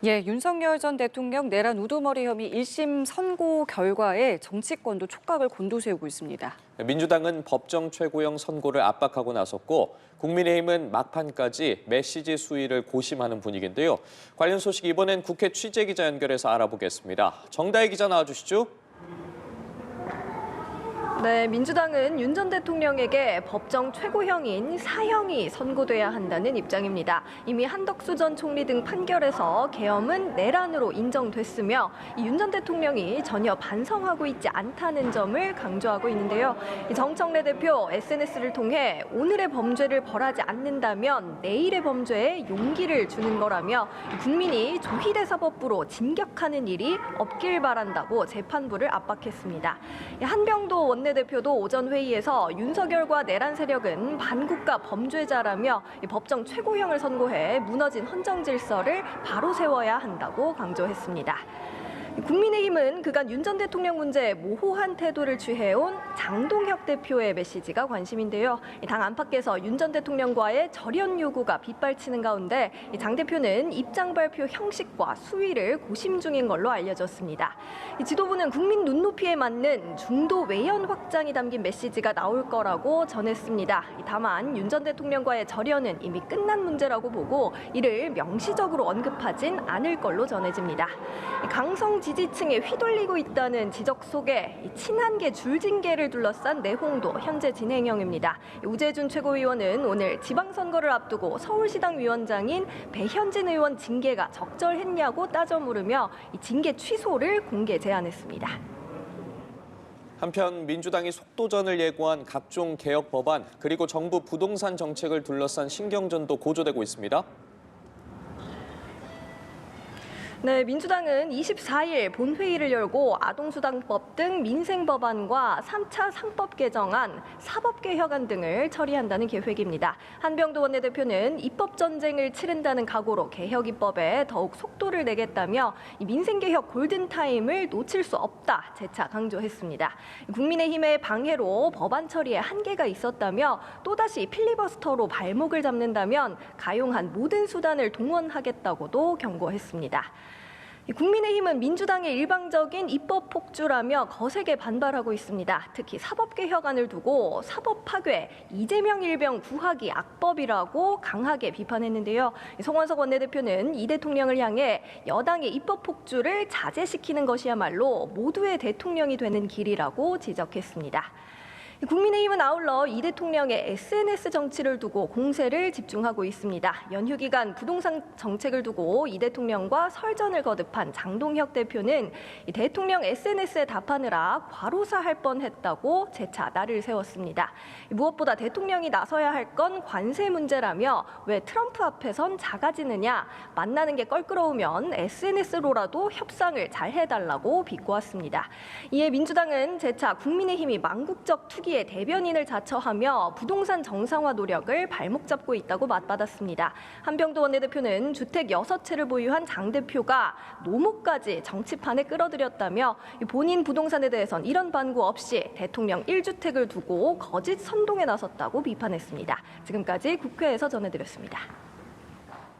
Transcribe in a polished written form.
예, 윤석열 전 대통령 내란 우두머리 혐의 1심 선고 결과에 정치권도 촉각을 곤두세우고 있습니다. 민주당은 법정 최고형 선고를 압박하고 나섰고 국민의힘은 막판까지 메시지 수위를 고심하는 분위기인데요. 관련 소식 이번엔 국회 취재기자 연결해서 알아보겠습니다. 정다혜 기자 나와주시죠. 네, 민주당은 윤 전 대통령에게 법정 최고형인 사형이 선고돼야 한다는 입장입니다. 이미 한덕수 전 총리 등 판결에서 계엄은 내란으로 인정됐으며 윤 전 대통령이 전혀 반성하고 있지 않다는 점을 강조하고 있는데요. 정청래 대표 SNS를 통해 오늘의 범죄를 벌하지 않는다면 내일의 범죄에 용기를 주는 거라며 국민이 조희대사법부로 진격하는 일이 없길 바란다고 재판부를 압박했습니다. 한병도 원내대표도 오전 회의에서 윤석열과 내란 세력은 반국가 범죄자라며 법정 최고형을 선고해 무너진 헌정 질서를 바로 세워야 한다고 강조했습니다. 국민의힘은 그간 윤 전 대통령 문제에 모호한 태도를 취해온 장동혁 대표의 메시지가 관심인데요. 당 안팎에서 윤 전 대통령과의 절연 요구가 빗발치는 가운데 장 대표는 입장 발표 형식과 수위를 고심 중인 걸로 알려졌습니다. 지도부는 국민 눈높이에 맞는 중도 외연 확장이 담긴 메시지가 나올 거라고 전했습니다. 다만 윤 전 대통령과의 절연은 이미 끝난 문제라고 보고 이를 명시적으로 언급하진 않을 걸로 전해집니다. 강성 지지층에 휘둘리고 있다는 지적 속에 친한계 줄징계를 둘러싼 내홍도 현재 진행형입니다. 우재준 최고위원은 오늘 지방선거를 앞두고 서울시당 위원장인 배현진 의원 징계가 적절했냐고 따져 물으며 징계 취소를 공개 제안했습니다. 한편 민주당이 속도전을 예고한 각종 개혁 법안 그리고 정부 부동산 정책을 둘러싼 신경전도 고조되고 있습니다. 네, 민주당은 24일 본회의를 열고 아동수당법 등 민생법안과 3차 상법 개정안, 사법개혁안 등을 처리한다는 계획입니다. 한병도 원내대표는 입법 전쟁을 치른다는 각오로 개혁 입법에 더욱 속도를 내겠다며 민생개혁 골든타임을 놓칠 수 없다 재차 강조했습니다. 국민의힘의 방해로 법안 처리에 한계가 있었다며 또다시 필리버스터로 발목을 잡는다면 가용한 모든 수단을 동원하겠다고도 경고했습니다. 국민의힘은 민주당의 일방적인 입법 폭주라며 거세게 반발하고 있습니다. 특히 사법개혁안을 두고 사법 파괴, 이재명 일병 구하기 악법이라고 강하게 비판했는데요. 송원석 원내대표는 이 대통령을 향해 여당의 입법 폭주를 자제시키는 것이야말로 모두의 대통령이 되는 길이라고 지적했습니다. 국민의힘은 아울러 이 대통령의 SNS 정치를 두고 공세를 집중하고 있습니다. 연휴 기간 부동산 정책을 두고 이 대통령과 설전을 거듭한 장동혁 대표는 이 대통령 SNS에 답하느라 과로사할 뻔했다고 재차 날을 세웠습니다. 무엇보다 대통령이 나서야 할 건 관세 문제라며 왜 트럼프 앞에선 작아지느냐, 만나는 게 껄끄러우면 SNS로라도 협상을 잘 해달라고 비꼬았습니다. 이에 민주당은 재차 국민의힘이 망국적 투기에 대변인을 자처하며 부동산 정상화 노력을 발목 잡고 있다고 맞받았습니다. 한병도 원내대표는 주택 6채를 보유한 장 대표가 노무까지 정치판에 끌어들였다며 본인 부동산에 대해선 이런 반구 없이 대통령 1주택을 두고 거짓 선동에 나섰다고 비판했습니다. 지금까지 국회에서 전해드렸습니다.